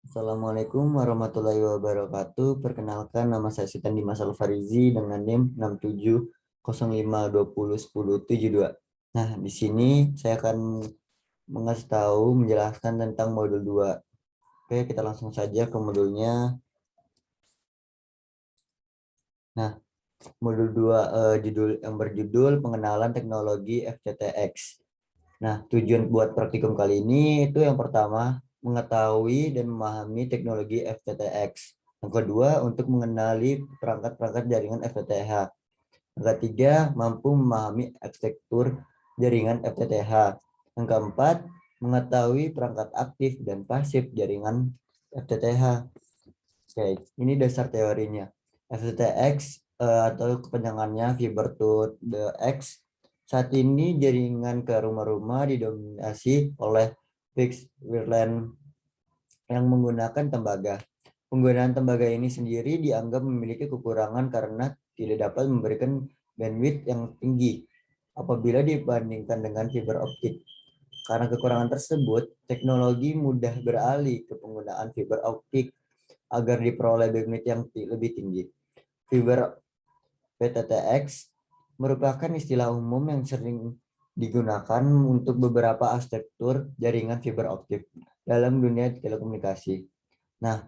Assalamualaikum warahmatullahi wabarakatuh. Perkenalkan, nama saya Sitan Dimas Alfarizi dengan NIM 6705201072. Nah, di sini saya akan menjelaskan tentang modul 2. Oke, kita langsung saja ke modulnya. Nah, modul 2 judul yang berjudul pengenalan teknologi FTTX. Nah, tujuan buat praktikum kali ini itu yang pertama, mengetahui dan memahami teknologi FTTX. Yang kedua, untuk mengenali perangkat-perangkat jaringan FTTH. Yang ketiga, mampu memahami arsitektur jaringan FTTH. Yang keempat, mengetahui perangkat aktif dan pasif jaringan FTTH. Oke, ini dasar teorinya. FTTX atau kepanjangannya Fiber to the X. Saat ini jaringan ke rumah-rumah didominasi oleh fixed wireless yang menggunakan tembaga. Penggunaan tembaga ini sendiri dianggap memiliki kekurangan karena tidak dapat memberikan bandwidth yang tinggi apabila dibandingkan dengan fiber optik. Karena kekurangan tersebut, teknologi mudah beralih ke penggunaan fiber optik agar diperoleh bandwidth yang lebih tinggi. Fiber FTTX merupakan istilah umum yang sering digunakan untuk beberapa arsitektur jaringan fiber optik dalam dunia telekomunikasi. Nah,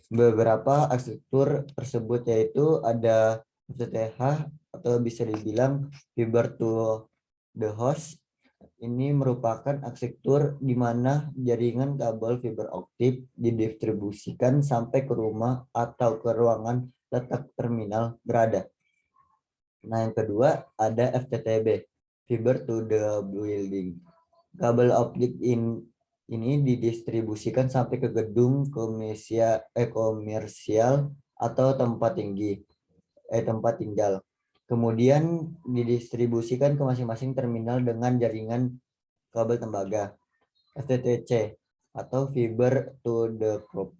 beberapa arsitektur tersebut yaitu ada FTTH atau bisa dibilang fiber to the host. Ini merupakan arsitektur di mana jaringan kabel fiber optik didistribusikan sampai ke rumah atau ke ruangan letak terminal berada. Nah, yang kedua ada FTTB, fiber to the building. Kabel optik ini didistribusikan sampai ke gedung komersial atau tempat tinggal. Kemudian didistribusikan ke masing-masing terminal dengan jaringan kabel tembaga, FTTC atau fiber to the crop.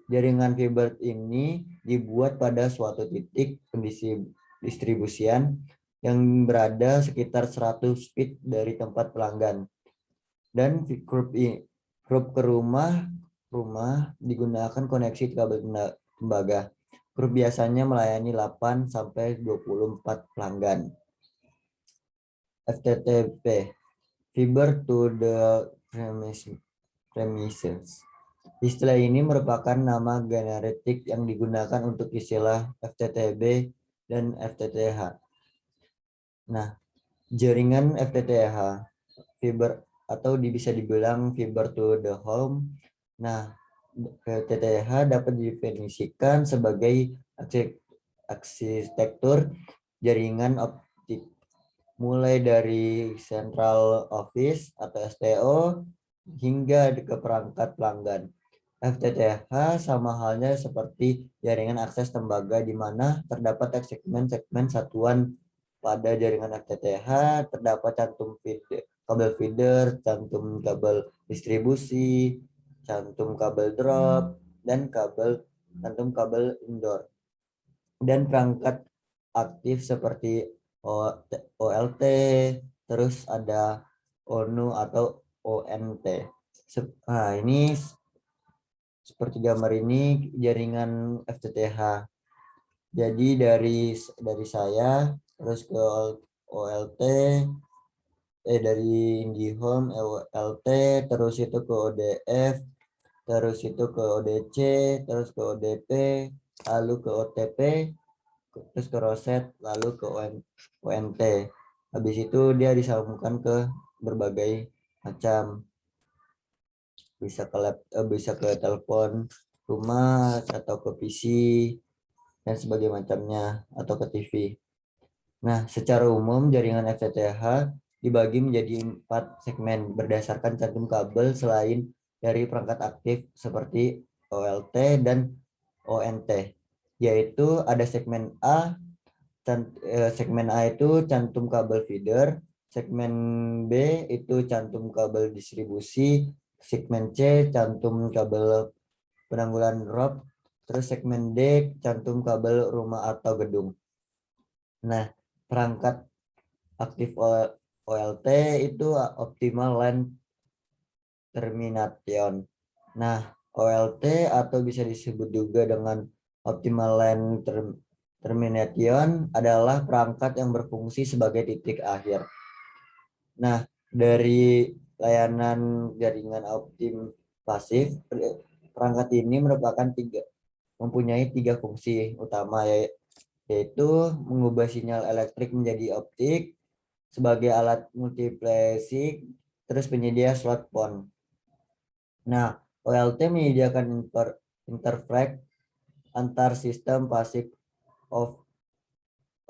Jaringan fiber ini dibuat pada suatu titik pendistribusian yang berada sekitar 100 feet dari tempat pelanggan. Dan grup ke rumah digunakan koneksi kabel tembaga. Grup biasanya melayani 8 sampai 24 pelanggan. FTTP, fiber to the premises. Istilah ini merupakan nama generik yang digunakan untuk istilah FTTB dan FTTH. Nah, jaringan FTTH, fiber atau bisa dibilang fiber to the home. Nah, FTTH dapat didefinisikan sebagai arsitektur jaringan optik mulai dari central office atau STO hingga ke perangkat pelanggan. FTTH sama halnya seperti jaringan akses tembaga di mana terdapat segmen-segmen satuan. Pada jaringan FTTH terdapat kabel feeder, cantum kabel distribusi, cantum kabel drop, dan cantum kabel indoor. Dan perangkat aktif seperti OLT, terus ada ONU atau ONT. Nah, ini seperti gambar ini jaringan FTTH. Jadi dari saya terus ke OLT, dari IndiHome OLT, terus itu ke ODF, terus itu ke ODC, terus ke ODP, lalu ke OTP, terus ke Roset, lalu ke ONT. Habis itu dia disambungkan ke berbagai macam, bisa ke telepon rumah atau ke PC dan sebagainya macamnya atau ke TV. Nah, secara umum jaringan FTTH dibagi menjadi 4 segmen berdasarkan cantum kabel selain dari perangkat aktif seperti OLT dan ONT, yaitu ada segmen A. Segmen A itu cantum kabel feeder, segmen B itu cantum kabel distribusi, segmen C cantum kabel penanggulan drop, terus segmen D cantum kabel rumah atau gedung. Nah, perangkat aktif OLT itu optimal line termination. Nah, OLT atau bisa disebut juga dengan optimal line termination adalah perangkat yang berfungsi sebagai titik akhir. Nah, dari layanan jaringan optim pasif, perangkat ini mempunyai tiga fungsi utama, yaitu mengubah sinyal elektrik menjadi optik sebagai alat multiplexing, terus penyedia slot PON. Nah, OLT menyediakan interface antar sistem pasif of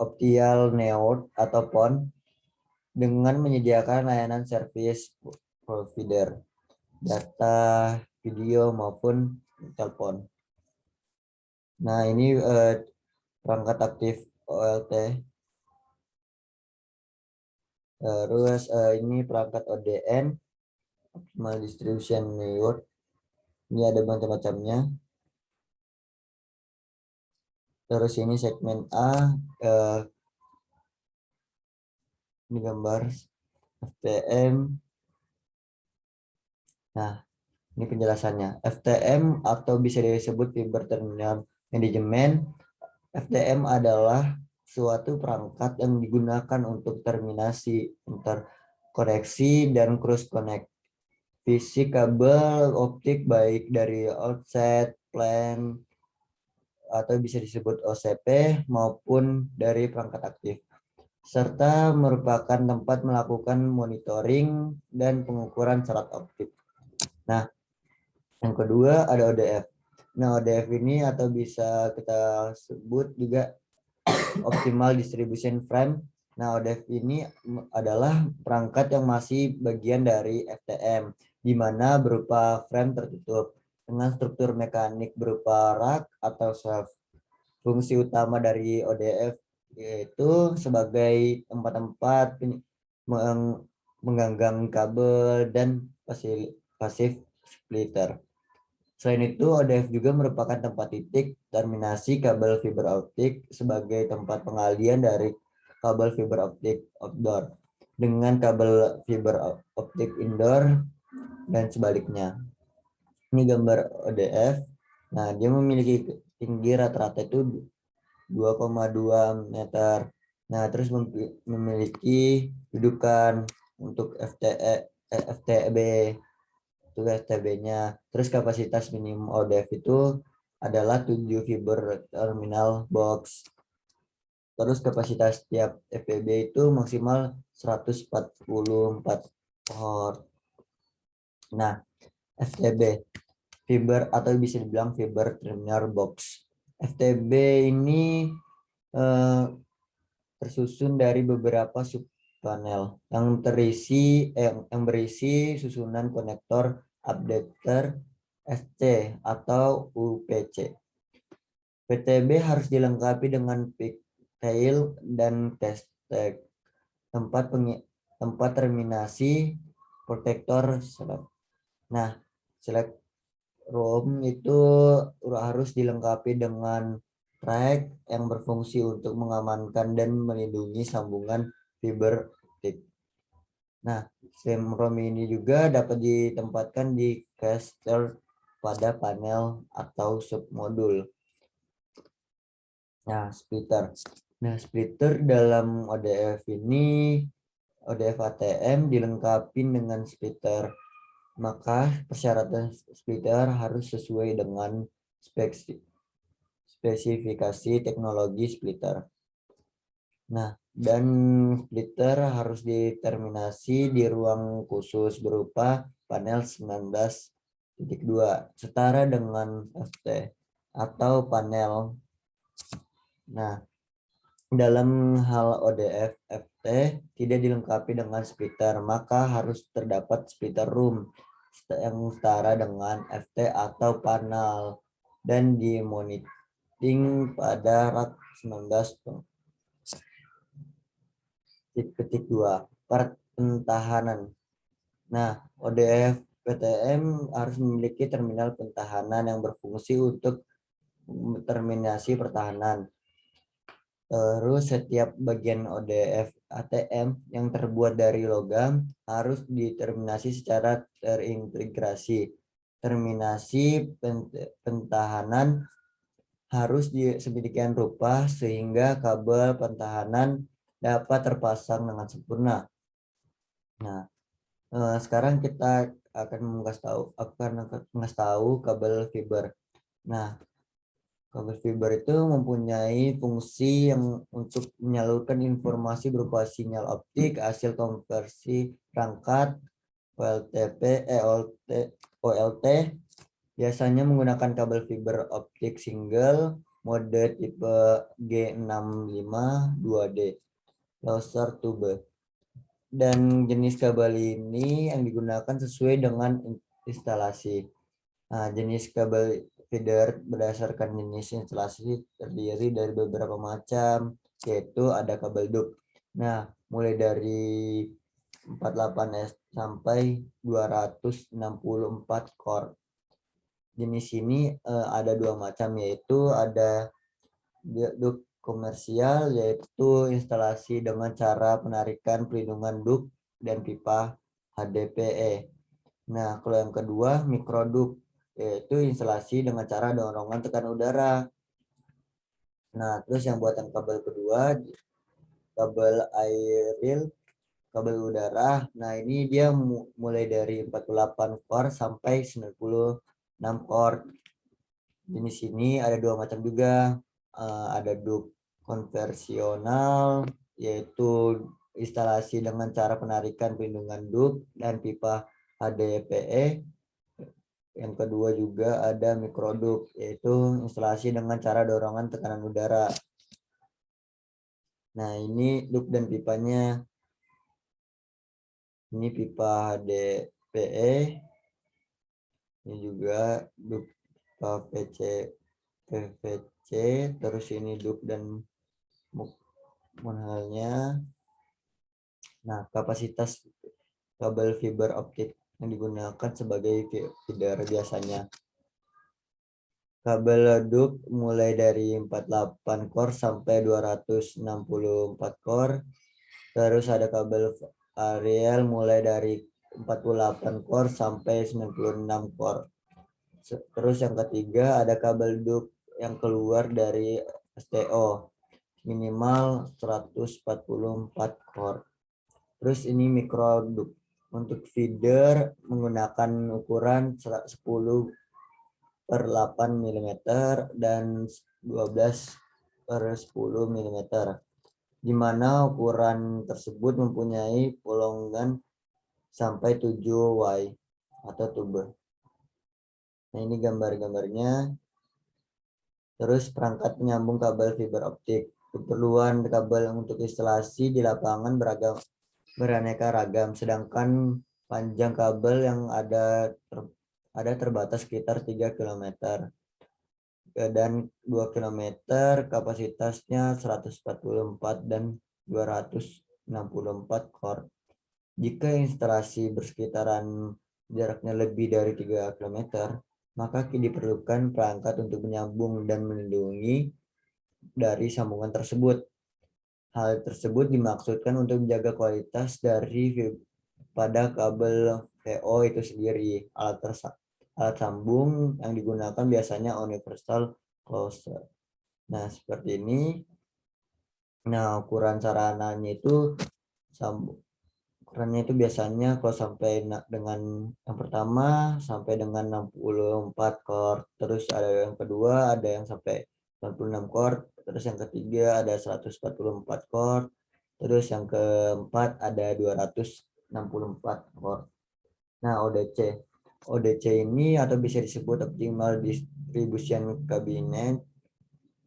optical node atau PON dengan menyediakan layanan service provider, data, video maupun telepon. Nah, ini perangkat aktif OLT. Terus ini perangkat ODN, Optimal Distribution Network. Ini ada macam-macamnya. Terus ini segmen A, ini gambar FTM. Nah, ini penjelasannya. FTM atau bisa disebut Fiber Terminal Management. FTM adalah suatu perangkat yang digunakan untuk terminasi, interkoneksi, dan cross connect fisik kabel optik baik dari outset, plan, atau bisa disebut OCP maupun dari perangkat aktif, serta merupakan tempat melakukan monitoring dan pengukuran syarat optik. Nah, yang kedua ada ODF. Nah, ODF ini atau bisa kita sebut juga Optimal Distribution Frame. Nah, ODF ini adalah perangkat yang masih bagian dari FTM, di mana berupa frame tertutup dengan struktur mekanik berupa rack atau shelf. Fungsi utama dari ODF yaitu sebagai tempat-tempat menggenggam kabel dan pasif splitter. Selain itu, ODF juga merupakan tempat titik terminasi kabel fiber optik sebagai tempat pengalian dari kabel fiber optik outdoor dengan kabel fiber optik indoor dan sebaliknya. Ini gambar ODF. Nah, dia memiliki tinggi rata-rata itu 2,2 meter. Nah, terus memiliki dudukan untuk FTB. Itu FTB-nya. Terus kapasitas minimum ODF itu adalah 7 fiber terminal box. Terus kapasitas tiap FTB itu maksimal 144 port. Nah, FTB, fiber atau bisa dibilang fiber terminal box. FTB ini tersusun dari beberapa subpanel yang berisi susunan konektor updater SC atau UPC. PTB harus dilengkapi dengan pigtail dan tag, tempat terminasi protektor select. Nah, select ROM itu harus dilengkapi dengan track yang berfungsi untuk mengamankan dan melindungi sambungan fiber optik. Nah, SIM ROM ini juga dapat ditempatkan di caster pada panel atau submodul. Nah, splitter. Nah, splitter dalam ODF ini, ODF ATM dilengkapi dengan splitter. Maka persyaratan splitter harus sesuai dengan spesifikasi teknologi splitter. Nah, dan splitter harus diterminasi di ruang khusus berupa panel 19.2 setara dengan FT atau panel. Nah, dalam hal ODF FT tidak dilengkapi dengan splitter, maka harus terdapat splitter room yang setara dengan FT atau panel dan dimonitoring pada rak 19.2 pentahanan. Nah, ODF PTM harus memiliki terminal pentahanan yang berfungsi untuk terminasi pertahanan. Terus setiap bagian ODF ATM yang terbuat dari logam harus diterminasi secara terintegrasi. Terminasi pentahanan harus sedemikian rupa sehingga kabel pentahanan dapat terpasang dengan sempurna. Nah, sekarang kita akan mengasih tahu kabel fiber. Nah, kabel fiber itu mempunyai fungsi yang untuk menyalurkan informasi berupa sinyal optik hasil konversi perangkat OLTP, OLT, biasanya menggunakan kabel fiber optik single mode tipe G652D laser tube. Dan jenis kabel ini yang digunakan sesuai dengan instalasi. Nah, jenis kabel feeder berdasarkan jenis instalasi terdiri dari beberapa macam, yaitu ada kabel DUC. Nah, mulai dari 48S sampai 264 core. Jenis ini ada dua macam, yaitu ada DUC komersial, yaitu instalasi dengan cara penarikan pelindungan DUC dan pipa HDPE. Nah, kalau yang kedua mikroduk, yaitu instalasi dengan cara dorongan tekan udara. Nah, terus yang buatan kabel kedua, kabel aerial, kabel udara. Nah, ini dia mulai dari 48 core sampai 96 core. Jenis ini ada dua macam juga. Ada DUC konvensional, yaitu instalasi dengan cara penarikan pelindungan DUC dan pipa HDPE. Yang kedua juga ada mikroduk, yaitu instalasi dengan cara dorongan tekanan udara. Nah, ini duk dan pipanya. Ini pipa HDPE. Ini juga duk PVC, terus ini duk dan monhalnya. Nah, kapasitas kabel fiber optik yang digunakan sebagai feeder biasanya. Kabel DUC mulai dari 48 core sampai 264 core. Terus ada kabel aerial mulai dari 48 core sampai 96 core. Terus yang ketiga ada kabel DUC yang keluar dari STO minimal 144 core. Terus ini micro DUC untuk feeder menggunakan ukuran 10 per 8 mm dan 12 per 10 mm, di mana ukuran tersebut mempunyai bolongan sampai 7 Y atau tube. Nah, ini gambar-gambarnya. Terus perangkat penyambung kabel fiber optik. Keperluan kabel untuk instalasi di lapangan beraneka ragam, sedangkan panjang kabel yang ada terbatas sekitar 3 km dan 2 km, kapasitasnya 144 dan 264 core. Jika instalasi bersekitaran jaraknya lebih dari 3 km, maka diperlukan perangkat untuk menyambung dan melindungi dari sambungan tersebut. Hal tersebut dimaksudkan untuk menjaga kualitas dari pada kabel VO itu sendiri. Alat sambung yang digunakan biasanya universal closer. Nah, seperti ini. Nah, ukuran sarananya itu ukurannya itu biasanya kalau sampai dengan yang pertama sampai dengan 64 core. Terus ada yang kedua ada yang sampai 96 core. Terus yang ketiga ada 144 core. Terus yang keempat ada 264 core. Nah, ODC ini atau bisa disebut optimal distribution cabinet.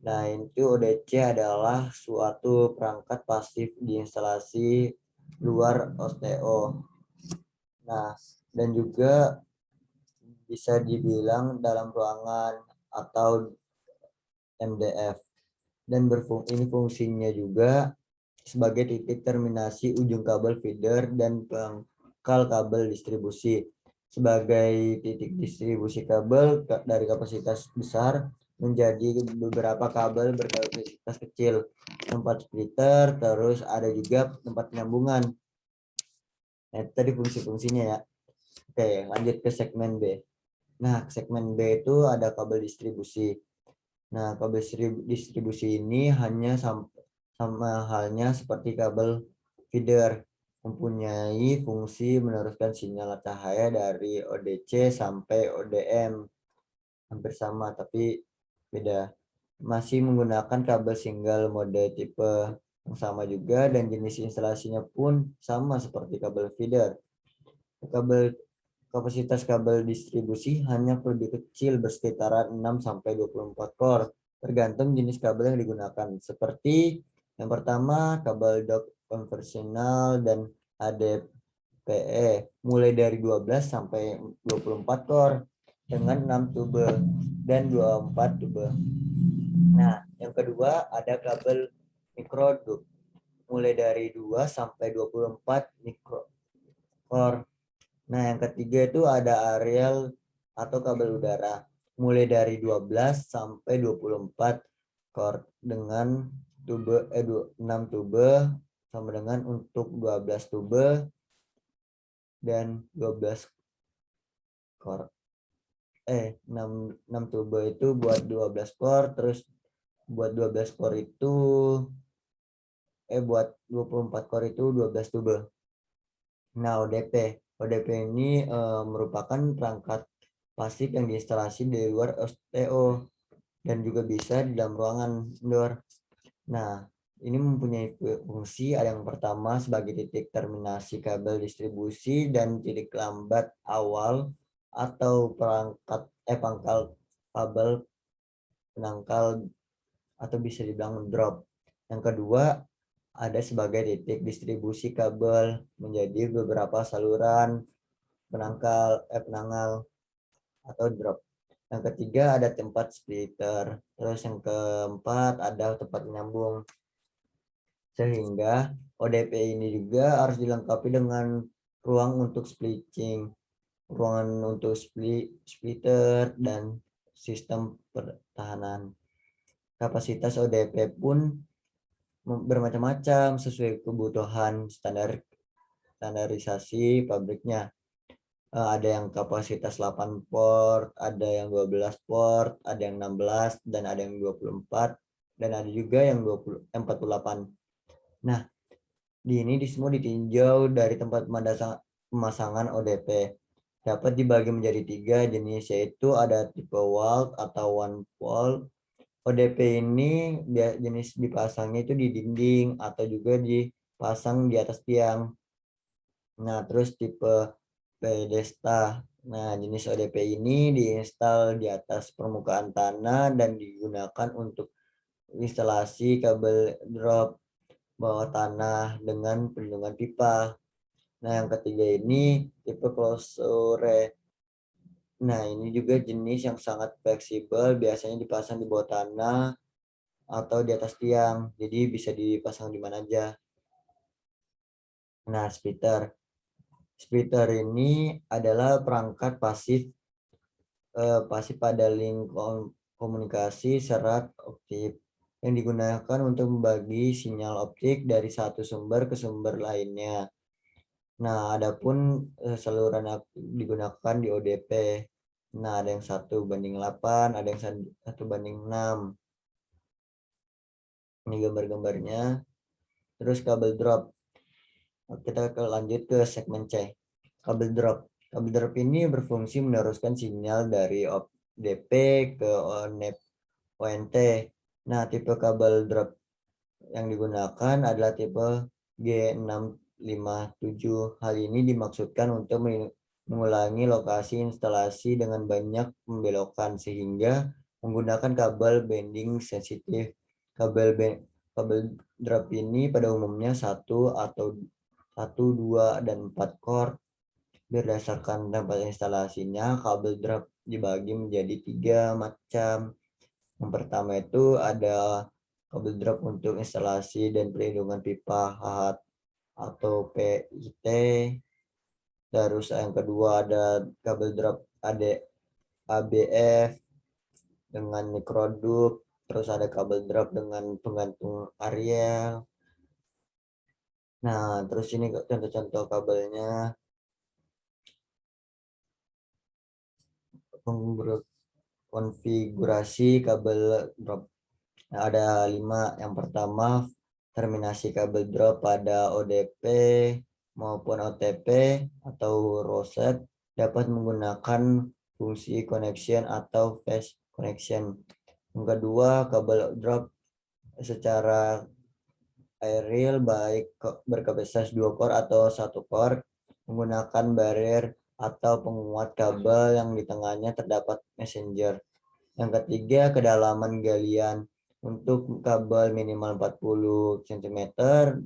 Nah, itu ODC adalah suatu perangkat pasif di instalasi luar OSTO. Nah, dan juga bisa dibilang dalam ruangan atau MDF. Dan ini fungsinya juga sebagai titik terminasi ujung kabel feeder dan pangkal kabel distribusi. Sebagai titik distribusi kabel dari kapasitas besar, menjadi beberapa kabel berkapasitas kecil, tempat splitter, terus ada juga tempat penyambungan. Nah, itu tadi fungsi-fungsinya ya. Oke, lanjut ke segmen B. Nah, segmen B itu ada kabel distribusi. Nah, kabel distribusi ini hanya sama halnya seperti kabel feeder, mempunyai fungsi meneruskan sinyal cahaya dari ODC sampai ODM. Hampir sama, tapi beda. Masih menggunakan kabel single mode tipe yang sama juga, dan jenis instalasinya pun sama seperti kabel feeder. Kapasitas kabel distribusi hanya lebih kecil, bersekitaran 6-24 core, tergantung jenis kabel yang digunakan. Seperti yang pertama, kabel dock konvensional dan HDPE, mulai dari 12-24 core dengan 6 tube dan 24 tube. Nah, yang kedua ada kabel microduct, mulai dari 2-24 microcore. Nah, yang ketiga itu ada aerial atau kabel udara, mulai dari 12-24 core dengan 6 tube, sama dengan untuk 12 tube dan 12 core. 6 tube itu buat 12 core, terus buat 12 core itu buat 24 core itu 12 tube. Nah, ODP ini merupakan perangkat pasif yang diinstalasi di luar STO dan juga bisa di dalam ruangan indoor. Nah, ini mempunyai fungsi, ada yang pertama sebagai titik terminasi kabel distribusi dan titik lambat awal atau pangkal kabel penangkal atau bisa dibilang drop. Yang kedua, ada sebagai titik distribusi kabel menjadi beberapa saluran penangkal atau drop. Yang ketiga ada tempat splitter. Terus yang keempat ada tempat menyambung. Sehingga ODP ini juga harus dilengkapi dengan ruang untuk splitting, ruangan untuk splitter, dan sistem pertahanan. Kapasitas ODP pun bermacam-macam sesuai kebutuhan standarisasi pabriknya. Ada yang kapasitas 8 port, ada yang 12 port, ada yang 16, dan ada yang 24, dan ada juga yang 48. Nah, di semua ditinjau dari tempat pemasangan ODP. Dapat dibagi menjadi 3 jenis, yaitu ada tipe wall atau one wall. ODP ini jenis dipasangnya itu di dinding atau juga dipasang di atas tiang. Nah, terus tipe pedesta. Nah, jenis ODP ini diinstal di atas permukaan tanah dan digunakan untuk instalasi kabel drop bawah tanah dengan perlindungan pipa. Nah, yang ketiga ini tipe closure. Nah, ini juga jenis yang sangat fleksibel, biasanya dipasang di bawah tanah atau di atas tiang, jadi bisa dipasang di mana aja. Nah, splitter. Splitter ini adalah perangkat pasif pada link komunikasi serat optik yang digunakan untuk membagi sinyal optik dari satu sumber ke sumber lainnya. Nah, adapun saluran digunakan di ODP. Nah, ada yang 1:8, ada yang 1:6. Ini gambar-gambarnya. Terus kabel drop. Kita lanjut ke segmen C. Kabel drop. Kabel drop ini berfungsi meneruskan sinyal dari ODP ke ONT. Nah, tipe kabel drop yang digunakan adalah tipe G657. Hal ini dimaksudkan untuk mengulangi lokasi instalasi dengan banyak pembelokan sehingga menggunakan kabel bending sensitif. Kabel drop ini pada umumnya 1 atau 1, 2, dan 4 core. Berdasarkan tempat instalasinya, kabel drop dibagi menjadi 3 macam. Yang pertama itu ada kabel drop untuk instalasi dan perlindungan pipa HAT atau PIT. Terus yang kedua ada kabel drop ABF. dengan mikroduct, terus ada kabel drop dengan penggantung Ariel. Nah, terus ini contoh-contoh kabelnya. Konfigurasi kabel drop. Nah, ada 5. Yang pertama, terminasi kabel drop pada ODP maupun OTP atau ROSET dapat menggunakan fungsi connection atau phase connection. Yang kedua, kabel drop secara aerial baik berkapasitas 2 core atau 1 core menggunakan barrier atau penguat kabel yang di tengahnya terdapat messenger. Yang ketiga, kedalaman galian untuk kabel minimal 40 cm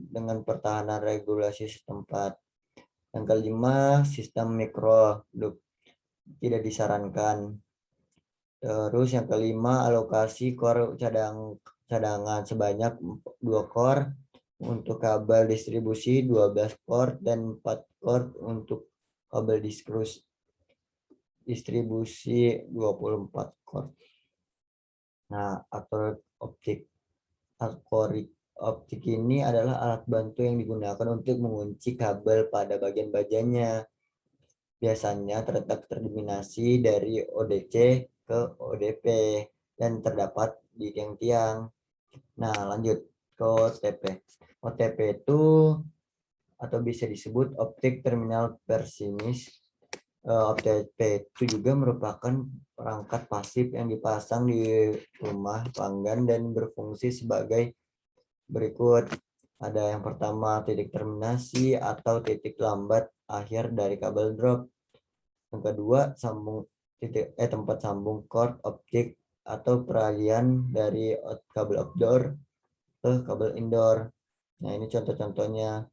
dengan pertahanan regulasi setempat. Yang kelima, sistem mikro loop tidak disarankan. Terus yang kelima, alokasi core cadangan sebanyak 2 core untuk kabel distribusi, 12 core dan 4 core untuk kabel distribusi 24 core. Nah, optik ini adalah alat bantu yang digunakan untuk mengunci kabel pada bagian bajanya. Biasanya terletak terdominasi dari ODC ke ODP dan terdapat di tiang-tiang. Nah, lanjut ke OTP. OTP itu atau bisa disebut optik terminal persimis. OTP itu juga merupakan perangkat pasif yang dipasang di rumah pelanggan dan berfungsi sebagai berikut. Ada yang pertama, titik terminasi atau titik lambat akhir dari kabel drop. Yang kedua, tempat sambung cord optik atau peralihan dari kabel outdoor ke kabel indoor. Nah, ini contoh-contohnya.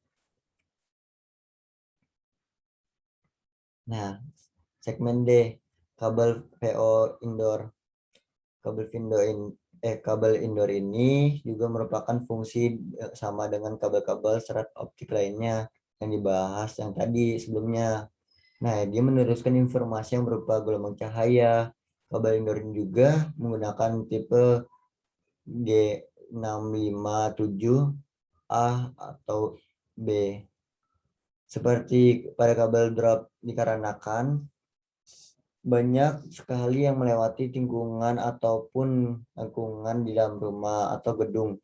Nah, segmen D, kabel VO indoor. Kabel indoor ini juga merupakan fungsi sama dengan kabel-kabel serat optik lainnya yang dibahas yang tadi sebelumnya. Nah, dia meneruskan informasi yang berupa gelombang cahaya. Kabel indoor ini juga menggunakan tipe G657A atau B. Seperti pada kabel drop dikarenakan banyak sekali yang melewati tikungan ataupun lingkungan di dalam rumah atau gedung.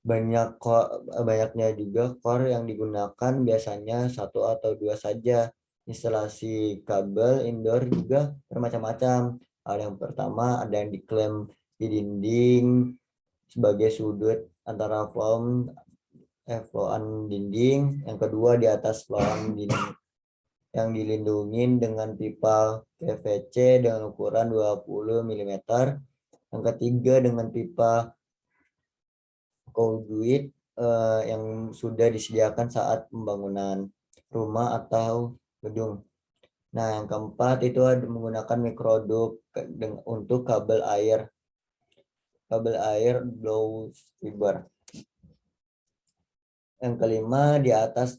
Banyaknya juga core yang digunakan biasanya 1 atau 2 saja. Instalasi kabel indoor juga bermacam-macam. Hal yang pertama ada yang diklaim di dinding sebagai sudut antara flowan dinding. Yang kedua di atas flowan dinding yang dilindungi dengan pipa PVC dengan ukuran 20 mm. Yang ketiga dengan pipa conduit yang sudah disediakan saat pembangunan rumah atau gedung. Nah, yang keempat itu ada menggunakan mikroduct untuk kabel air blow fiber. Yang kelima, di atas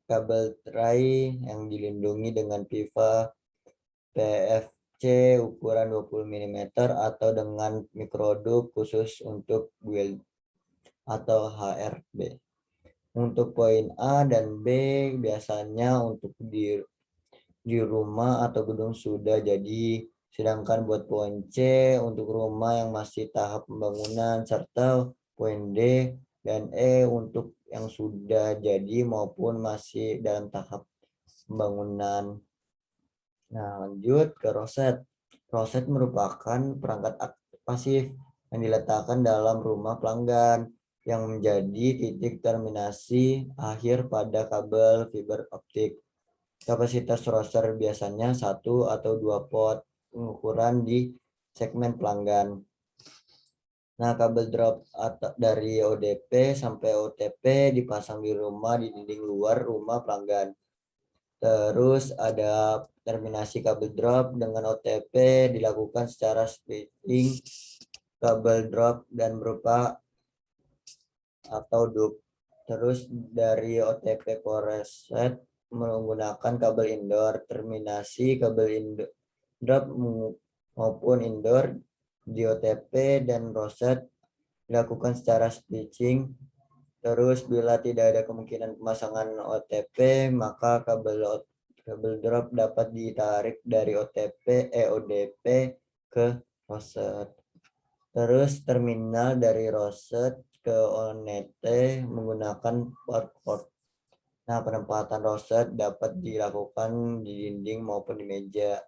kabel tray yang dilindungi dengan pipa PVC ukuran 20 mm atau dengan mikroduct khusus untuk build atau HRB. Untuk poin A dan B biasanya untuk di rumah atau gedung sudah jadi, sedangkan buat poin C untuk rumah yang masih tahap pembangunan, serta poin D dan E untuk yang sudah jadi maupun masih dalam tahap pembangunan. Nah, lanjut ke roset. Roset merupakan perangkat pasif yang diletakkan dalam rumah pelanggan yang menjadi titik terminasi akhir pada kabel fiber optik. Kapasitas roster biasanya 1 atau 2 pot pengukuran di segmen pelanggan. Nah, kabel drop dari ODP sampai OTP dipasang di rumah di dinding luar rumah pelanggan. Terus ada terminasi kabel drop dengan OTP dilakukan secara splitting kabel drop dan berupa atau duct. Terus dari OTP ke reset menggunakan kabel indoor. Terminasi kabel indoor drop maupun indoor di OTP dan Roset dilakukan secara stitching. Terus bila tidak ada kemungkinan pemasangan OTP, maka kabel drop dapat ditarik dari ODP ke Roset. Terus terminal dari Roset ke Onete menggunakan port. Nah, penempatan Roset dapat dilakukan di dinding maupun di meja.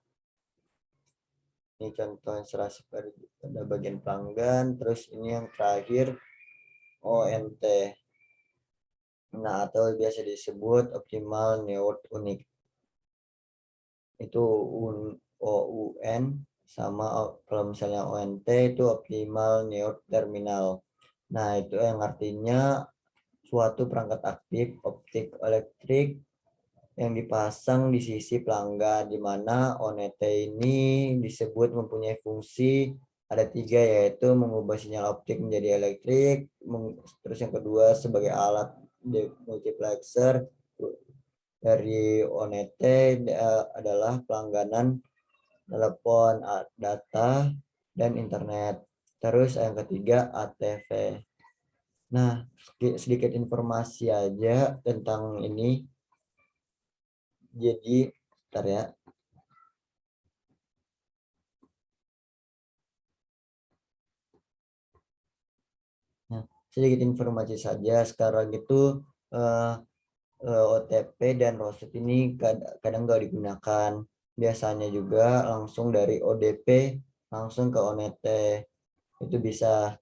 Ini contoh instalasi pada bagian pelanggan. Terus ini yang terakhir ONT. Nah, atau biasa disebut optimal network unique. Itu OUN sama kalau misalnya ONT itu optimal network terminal. Nah, itu yang artinya suatu perangkat aktif optik elektrik yang dipasang di sisi pelanggan, di mana ONT ini disebut mempunyai fungsi ada 3, yaitu mengubah sinyal optik menjadi elektrik, terus yang kedua sebagai alat multiplexer dari ONT adalah pelangganan telepon, data, dan internet. Terus yang ketiga ATV. Nah, sedikit informasi aja tentang ini. Jadi, bentar ya. Nah, sedikit informasi saja. Sekarang itu OTP dan Roset ini kadang nggak digunakan. Biasanya juga langsung dari ODP langsung ke ONT. Itu bisa.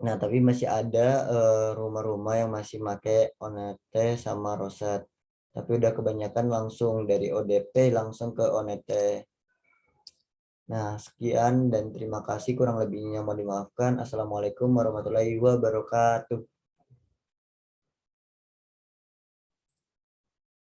Nah, tapi masih ada rumah-rumah yang masih pakai ONT sama Roset. Tapi udah kebanyakan langsung dari ODP langsung ke ONT. Nah, sekian dan terima kasih, kurang lebihnya mohon dimaafkan. Assalamualaikum warahmatullahi wabarakatuh.